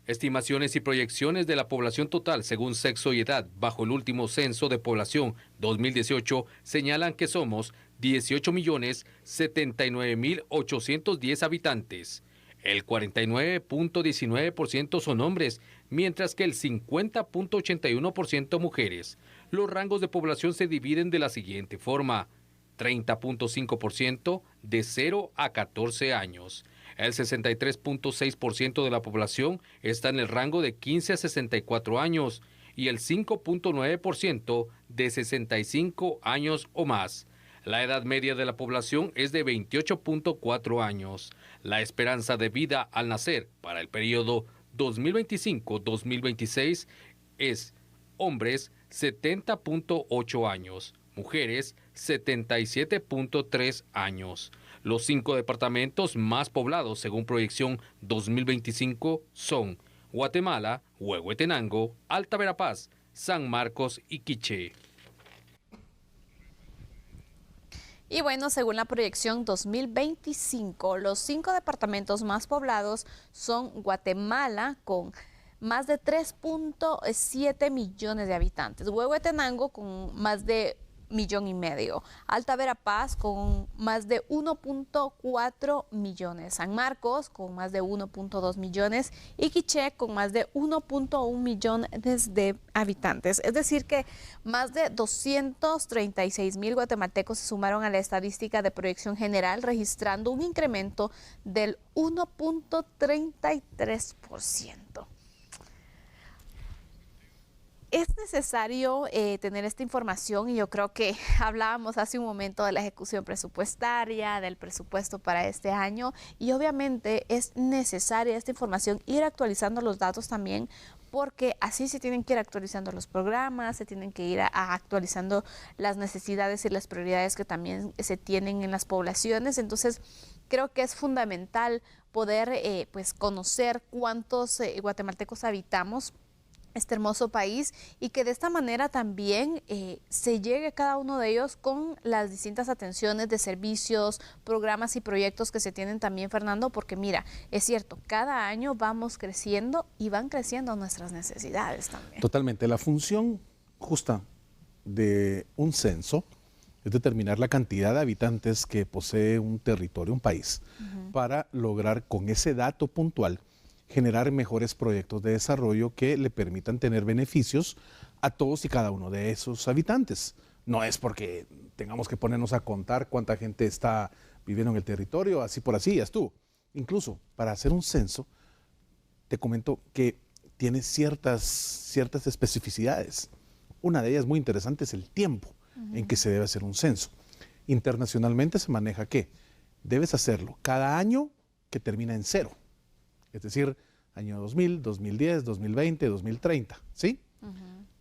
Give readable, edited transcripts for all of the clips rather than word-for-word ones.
Estimaciones y proyecciones de la población total según sexo y edad bajo el último censo de población 2018 señalan que somos 18.079.810 habitantes. El 49.19% son hombres, mientras que el 50.81% mujeres. Los rangos de población se dividen de la siguiente forma: 30.5% de 0 a 14 años. El 63.6% de la población está en el rango de 15 a 64 años y el 5.9% de 65 años o más. La edad media de la población es de 28.4 años. La esperanza de vida al nacer para el periodo 2025-2026 es hombres 70.8 años, mujeres 77.3 años. Los 5 departamentos más poblados según proyección 2025 son Guatemala, Huehuetenango, Alta Verapaz, San Marcos y Quiché. Y bueno, según la proyección 2025, los 5 departamentos más poblados son Guatemala, con más de 3.7 millones de habitantes, Huehuetenango con más de 1,5 millones, Alta Verapaz con más de 1.4 millones, San Marcos con más de 1.2 millones y Quiché con más de 1.1 millones de habitantes. Es decir que más de 236,000 guatemaltecos se sumaron a la estadística de proyección general, registrando un incremento del 1.33%. Es necesario tener esta información y yo creo que hablábamos hace un momento de la ejecución presupuestaria, del presupuesto para este año y obviamente es necesaria esta información, ir actualizando los datos también, porque así se tienen que ir actualizando los programas, se tienen que ir actualizando las necesidades y las prioridades que también se tienen en las poblaciones. Entonces creo que es fundamental poder pues conocer cuántos guatemaltecos habitamos este hermoso país y que de esta manera también se llegue a cada uno de ellos con las distintas atenciones de servicios, programas y proyectos que se tienen también, Fernando, porque mira, es cierto, cada año vamos creciendo y van creciendo nuestras necesidades también. Totalmente, la función justa de un censo es determinar la cantidad de habitantes que posee un territorio, un país, para lograr con ese dato puntual generar mejores proyectos de desarrollo que le permitan tener beneficios a todos y cada uno de esos habitantes. No es porque tengamos que ponernos a contar cuánta gente está viviendo en el territorio, así por así, ya estuvo. Incluso para hacer un censo, te comento que tiene ciertas especificidades. Una de ellas muy interesante es el tiempo en que se debe hacer un censo. Internacionalmente se maneja que debes hacerlo cada año que termina en 0. Es decir, año 2000, 2010, 2020, 2030, ¿sí?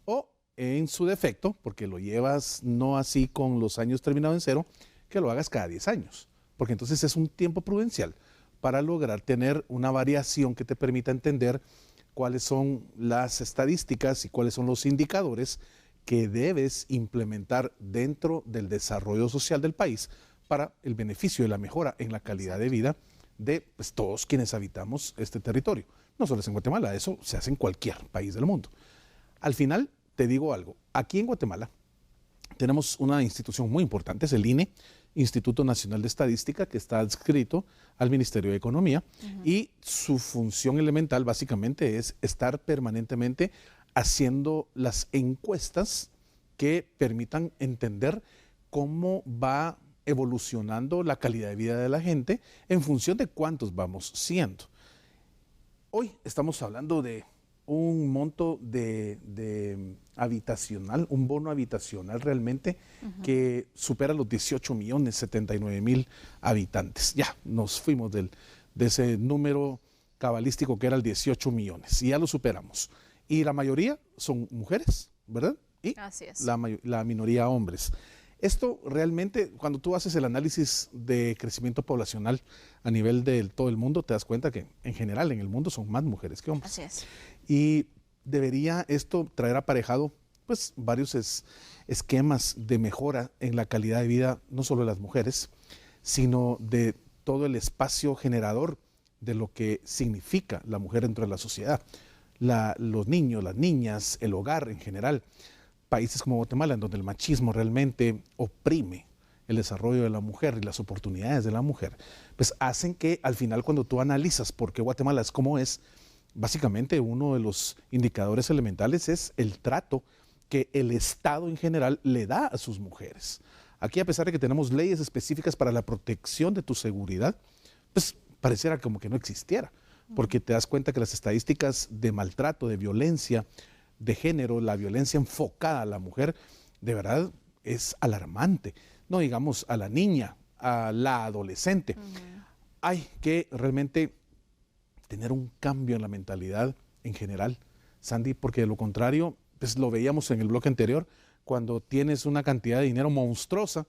O en su defecto, porque lo llevas no así con los años terminados en 0, que lo hagas cada 10 años, porque entonces es un tiempo prudencial para lograr tener una variación que te permita entender cuáles son las estadísticas y cuáles son los indicadores que debes implementar dentro del desarrollo social del país para el beneficio de la mejora en la calidad de vida de pues, todos quienes habitamos este territorio. No solo es en Guatemala, eso se hace en cualquier país del mundo. Al final, te digo algo, aquí en Guatemala tenemos una institución muy importante, es el INE, Instituto Nacional de Estadística, que está adscrito al Ministerio de Economía, y su función elemental básicamente es estar permanentemente haciendo las encuestas que permitan entender cómo va evolucionando la calidad de vida de la gente en función de cuántos vamos siendo. Hoy estamos hablando de un monto de habitacional, un bono habitacional realmente que supera los 18.079.000 habitantes. Ya nos fuimos de ese número cabalístico que era el 18 millones y ya lo superamos. Y la mayoría son mujeres, ¿verdad? Y así es. la minoría hombres. Esto realmente, cuando tú haces el análisis de crecimiento poblacional a nivel de todo el mundo, te das cuenta que en general en el mundo son más mujeres que hombres. Así es. Y debería esto traer aparejado pues varios esquemas de mejora en la calidad de vida, no solo de las mujeres, sino de todo el espacio generador de lo que significa la mujer dentro de la sociedad. Los niños, las niñas, el hogar en general. Países como Guatemala, en donde el machismo realmente oprime el desarrollo de la mujer y las oportunidades de la mujer, pues hacen que al final, cuando tú analizas por qué Guatemala es como es, básicamente uno de los indicadores elementales es el trato que el Estado en general le da a sus mujeres. Aquí, a pesar de que tenemos leyes específicas para la protección de tu seguridad, pues pareciera como que no existiera, porque te das cuenta que las estadísticas de maltrato, de violencia de género, la violencia enfocada a la mujer, de verdad es alarmante. No digamos a la niña, a la adolescente. Hay que realmente tener un cambio en la mentalidad en general, Sandy, porque de lo contrario, pues lo veíamos en el bloque anterior, cuando tienes una cantidad de dinero monstruosa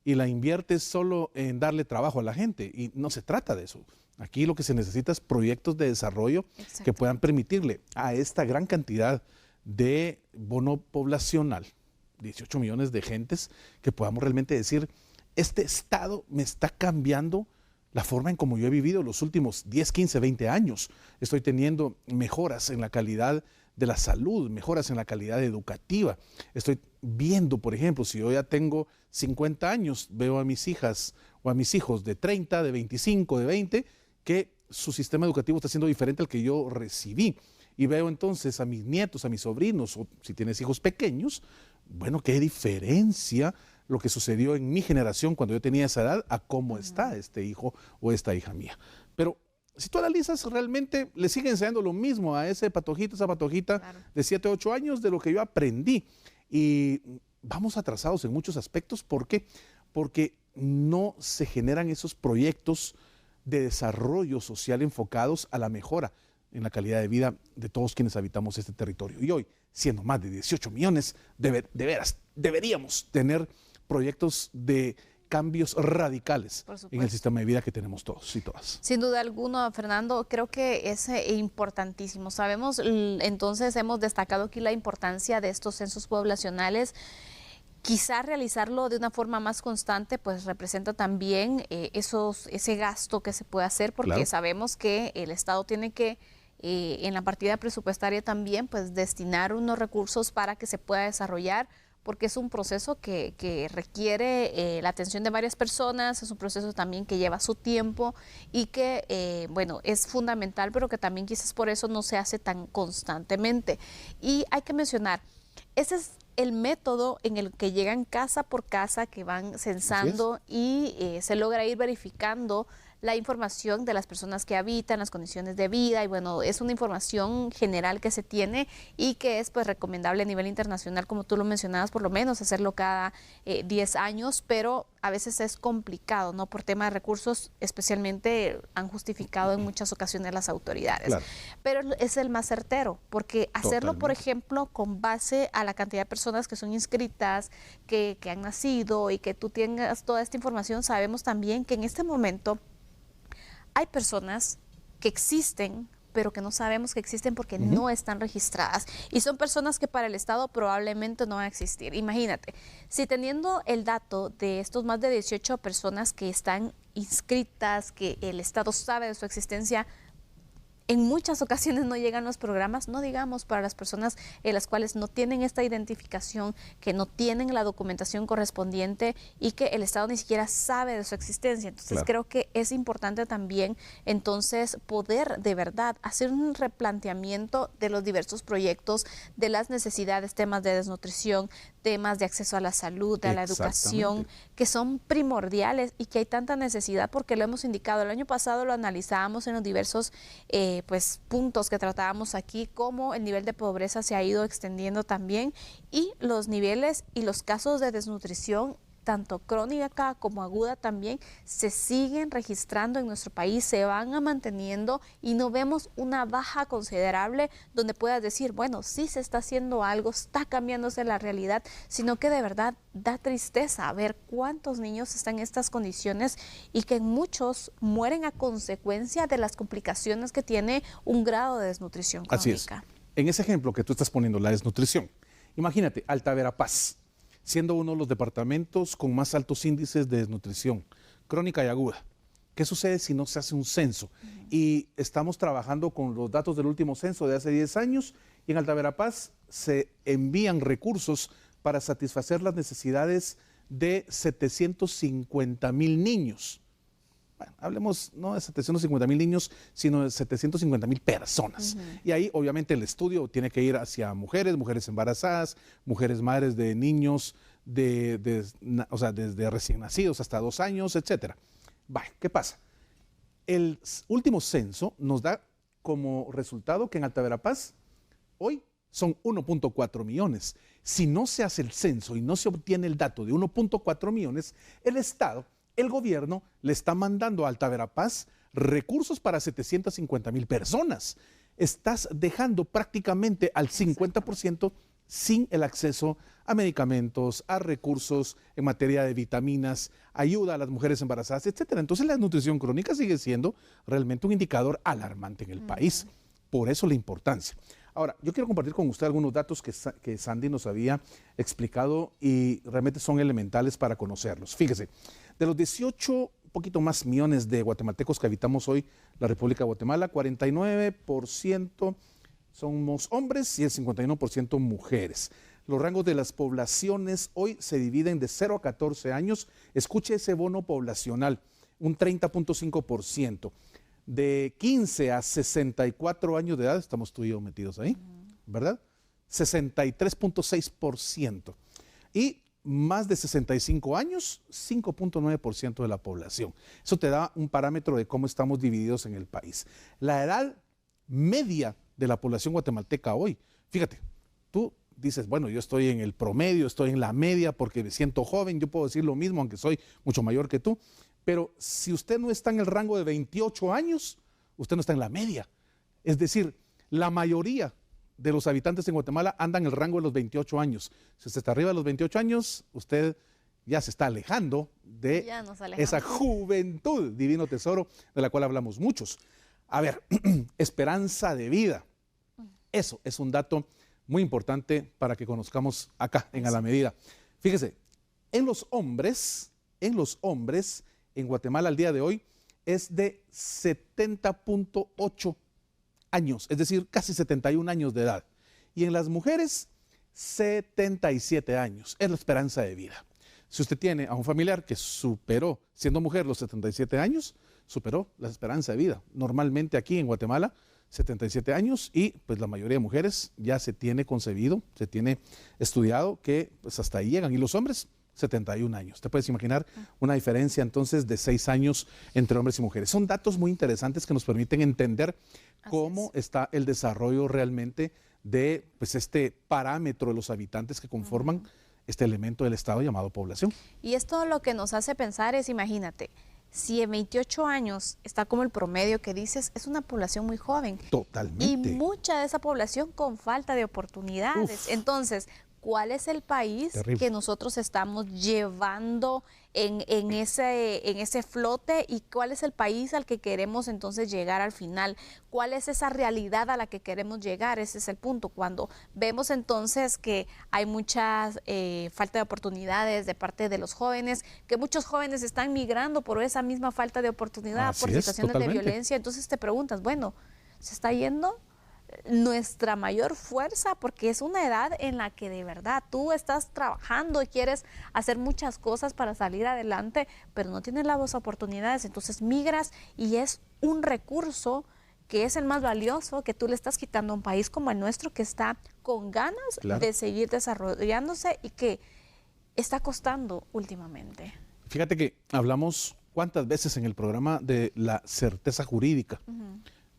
y la inviertes solo en darle trabajo a la gente, y no se trata de eso. Aquí lo que se necesita es proyectos de desarrollo que puedan permitirle a esta gran cantidad de bono poblacional, 18 millones de gentes, que podamos realmente decir, este Estado me está cambiando la forma en como yo he vivido los últimos 10, 15, 20 años. Estoy teniendo mejoras en la calidad de la salud, mejoras en la calidad educativa. Estoy viendo, por ejemplo, si yo ya tengo 50 años, veo a mis hijas o a mis hijos de 30, de 25, de 20, que su sistema educativo está siendo diferente al que yo recibí. Y veo entonces a mis nietos, a mis sobrinos, o si tienes hijos pequeños, bueno, qué diferencia lo que sucedió en mi generación cuando yo tenía esa edad a cómo está este hijo o esta hija mía. Pero si tú analizas, realmente le sigue enseñando lo mismo a esa patojita de 7, 8 años de lo que yo aprendí. Y vamos atrasados en muchos aspectos. ¿Por qué? Porque no se generan esos proyectos de desarrollo social enfocados a la mejora en la calidad de vida de todos quienes habitamos este territorio. Y hoy, siendo más de 18 millones, de veras, deberíamos tener proyectos de cambios radicales en el sistema de vida que tenemos todos y todas. Sin duda alguna, Fernando, creo que es importantísimo. Sabemos, entonces hemos destacado aquí la importancia de estos censos poblacionales. Quizá realizarlo de una forma más constante, pues representa también ese gasto que se puede hacer, porque sabemos que el Estado tiene que en la partida presupuestaria también pues destinar unos recursos para que se pueda desarrollar, porque es un proceso que requiere la atención de varias personas, es un proceso también que lleva su tiempo y que, bueno, es fundamental, pero que también quizás por eso no se hace tan constantemente. Y hay que mencionar, ese es el método en el que llegan casa por casa, que van censando y se logra ir verificando la información de las personas que habitan, las condiciones de vida, y bueno, es una información general que se tiene y que es pues recomendable a nivel internacional, como tú lo mencionabas, por lo menos hacerlo cada 10 años, pero a veces es complicado, ¿no? Por tema de recursos, especialmente han justificado en muchas ocasiones las autoridades. Pero es el más certero, porque hacerlo, por ejemplo, con base a la cantidad de personas que son inscritas, que han nacido y que tú tengas toda esta información, sabemos también que en este momento hay personas que existen, pero que no sabemos que existen porque no están registradas. Y son personas que para el Estado probablemente no van a existir. Imagínate, si teniendo el dato de estos más de 18 personas que están inscritas, que el Estado sabe de su existencia, en muchas ocasiones no llegan los programas, no digamos para las personas en las cuales no tienen esta identificación, que no tienen la documentación correspondiente y que el Estado ni siquiera sabe de su existencia. Entonces creo que es importante también entonces poder de verdad hacer un replanteamiento de los diversos proyectos, de las necesidades, temas de desnutrición, temas de acceso a la salud, a la educación, que son primordiales y que hay tanta necesidad porque lo hemos indicado. El año pasado lo analizábamos en los diversos pues puntos que tratábamos aquí, cómo el nivel de pobreza se ha ido extendiendo también y los niveles y los casos de desnutrición, tanto crónica como aguda también, se siguen registrando en nuestro país, se van manteniendo y no vemos una baja considerable donde puedas decir, bueno, sí se está haciendo algo, está cambiándose la realidad, sino que de verdad da tristeza ver cuántos niños están en estas condiciones y que muchos mueren a consecuencia de las complicaciones que tiene un grado de desnutrición crónica. Así es. En ese ejemplo que tú estás poniendo, la desnutrición, imagínate, Alta Verapaz, siendo uno de los departamentos con más altos índices de desnutrición crónica y aguda. ¿Qué sucede si no se hace un censo? Y estamos trabajando con los datos del último censo de hace 10 años y en Alta Verapaz se envían recursos para satisfacer las necesidades de 750,000 niños. Bueno, hablemos no de 750,000 niños, sino de 750,000 personas. Y ahí obviamente el estudio tiene que ir hacia mujeres, mujeres embarazadas, mujeres madres de niños, o sea, desde recién nacidos hasta 2 años, etcétera. Vaya, ¿qué pasa? El último censo nos da como resultado que en Alta Verapaz hoy son 1.4 millones. Si no se hace el censo y no se obtiene el dato de 1.4 millones, el Estado, el gobierno, le está mandando a Alta Verapaz recursos para 750,000 personas. Estás dejando prácticamente al 50% sin el acceso a medicamentos, a recursos en materia de vitaminas, ayuda a las mujeres embarazadas, etcétera. Entonces la nutrición crónica sigue siendo realmente un indicador alarmante en el país. Por eso la importancia. Ahora, yo quiero compartir con usted algunos datos que Sandy nos había explicado y realmente son elementales para conocerlos. Fíjese, de los 18, un poquito más millones de guatemaltecos que habitamos hoy la República de Guatemala, 49% somos hombres y el 51% mujeres. Los rangos de las poblaciones hoy se dividen de 0 a 14 años. Escuche ese bono poblacional, un 30.5%. De 15 a 64 años de edad, estamos tú y yo metidos ahí, ¿verdad? 63.6%. Y más de 65 años, 5.9% de la población. Eso te da un parámetro de cómo estamos divididos en el país. La edad media de la población guatemalteca hoy, fíjate, tú dices, bueno, yo estoy en el promedio, estoy en la media porque me siento joven, yo puedo decir lo mismo aunque soy mucho mayor que tú, pero si usted no está en el rango de 28 años, usted no está en la media. Es decir, la mayoría de los habitantes en Guatemala andan en el rango de los 28 años. Si usted está arriba de los 28 años, usted ya se está alejando de esa juventud, divino tesoro, de la cual hablamos muchos. A ver, esperanza de vida. Eso es un dato muy importante para que conozcamos acá en A la Medida. Fíjese, en los hombres, en Guatemala al día de hoy es de 70.8 años, es decir, casi 71 años de edad. Y en las mujeres, 77 años, es la esperanza de vida. Si usted tiene a un familiar que superó, siendo mujer, los 77 años, superó la esperanza de vida. Normalmente aquí en Guatemala, 77 años y pues la mayoría de mujeres ya se tiene concebido, se tiene estudiado que pues hasta ahí llegan. Y los hombres, 71 años. Te puedes imaginar una diferencia entonces de 6 años entre hombres y mujeres. Son datos muy interesantes que nos permiten entender cómo está el desarrollo realmente de pues, este parámetro de los habitantes que conforman este elemento del Estado llamado población. Y esto lo que nos hace pensar es, imagínate, si en 28 años está como el promedio que dices, es una población muy joven. Totalmente. Y mucha de esa población con falta de oportunidades. Entonces, ¿cuál es el país que nosotros estamos llevando en ese flote y cuál es el país al que queremos entonces llegar al final? ¿Cuál es esa realidad a la que queremos llegar? Ese es el punto. Cuando vemos entonces que hay mucha falta de oportunidades de parte de los jóvenes, que muchos jóvenes están migrando por esa misma falta de oportunidad, por situaciones de violencia, entonces te preguntas, bueno, ¿se está yendo nuestra mayor fuerza? Porque es una edad en la que de verdad tú estás trabajando y quieres hacer muchas cosas para salir adelante, pero no tienes las oportunidades, entonces migras y es un recurso que es el más valioso que tú le estás quitando a un país como el nuestro que está con ganas de seguir desarrollándose y que está costando últimamente. Fíjate que hablamos cuántas veces en el programa de la certeza jurídica.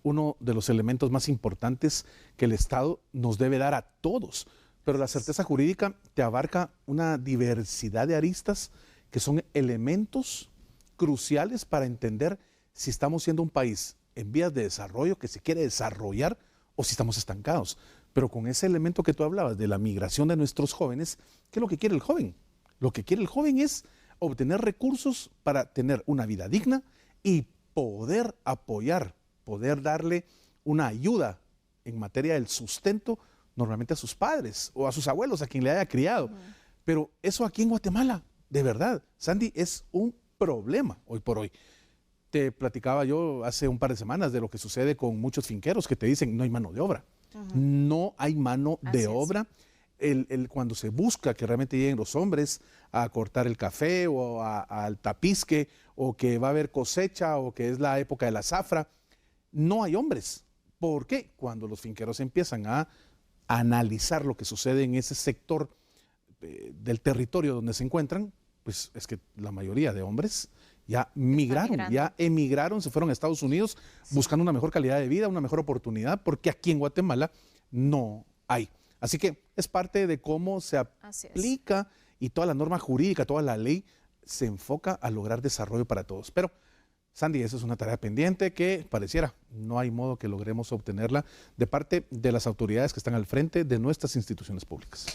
Uno de los elementos más importantes que el Estado nos debe dar a todos. Pero la certeza jurídica te abarca una diversidad de aristas que son elementos cruciales para entender si estamos siendo un país en vías de desarrollo, que se quiere desarrollar, o si estamos estancados. Pero con ese elemento que tú hablabas de la migración de nuestros jóvenes, ¿qué es lo que quiere el joven? Lo que quiere el joven es obtener recursos para tener una vida digna y poder apoyar, poder darle una ayuda en materia del sustento normalmente a sus padres o a sus abuelos, a quien le haya criado. Pero eso aquí en Guatemala, de verdad, Sandy, es un problema hoy por hoy. Te platicaba yo hace un par de semanas de lo que sucede con muchos finqueros que te dicen no hay mano de obra. No hay mano de obra. Cuando se busca que realmente lleguen los hombres a cortar el café o al tapisque, o que va a haber cosecha, o que es la época de la zafra, no hay hombres. ¿Por qué? Cuando los finqueros empiezan a analizar lo que sucede en ese sector del territorio donde se encuentran, pues es que la mayoría de hombres ya migraron, ya emigraron, se fueron a Estados Unidos buscando una mejor calidad de vida, una mejor oportunidad, porque aquí en Guatemala no hay. Así que es parte de cómo se aplica y toda la norma jurídica, toda la ley se enfoca a lograr desarrollo para todos. Pero, Sandy, esa es una tarea pendiente que pareciera no hay modo que logremos obtenerla de parte de las autoridades que están al frente de nuestras instituciones públicas.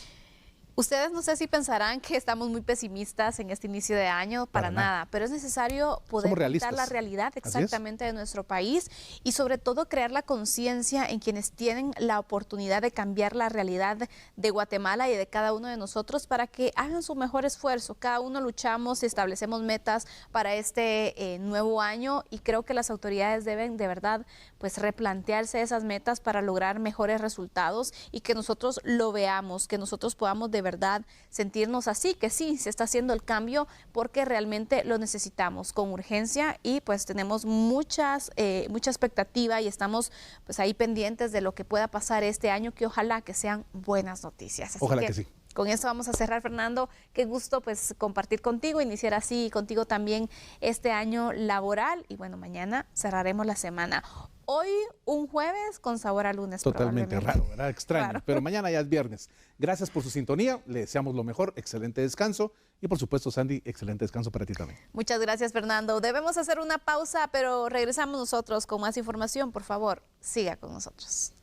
Ustedes no sé si pensarán que estamos muy pesimistas en este inicio de año, para nada, pero es necesario poder contar la realidad exactamente de nuestro país y sobre todo crear la conciencia en quienes tienen la oportunidad de cambiar la realidad de Guatemala y de cada uno de nosotros para que hagan su mejor esfuerzo. Cada uno luchamos y establecemos metas para este nuevo año y creo que las autoridades deben de verdad pues replantearse esas metas para lograr mejores resultados y que nosotros lo veamos, que nosotros podamos de verdad sentirnos así, que sí, se está haciendo el cambio porque realmente lo necesitamos con urgencia y pues tenemos mucha expectativa y estamos pues ahí pendientes de lo que pueda pasar este año, que ojalá que sean buenas noticias. Así ojalá que sí. Con eso vamos a cerrar, Fernando. Qué gusto pues compartir contigo, iniciar así y contigo también este año laboral y bueno, mañana cerraremos la semana. Hoy un jueves con sabor a lunes. Totalmente raro, ¿verdad? Extraño, claro. Pero mañana ya es viernes. Gracias por su sintonía, le deseamos lo mejor, excelente descanso y por supuesto, Sandy, excelente descanso para ti también. Muchas gracias, Fernando. Debemos hacer una pausa, pero regresamos nosotros con más información. Por favor, siga con nosotros.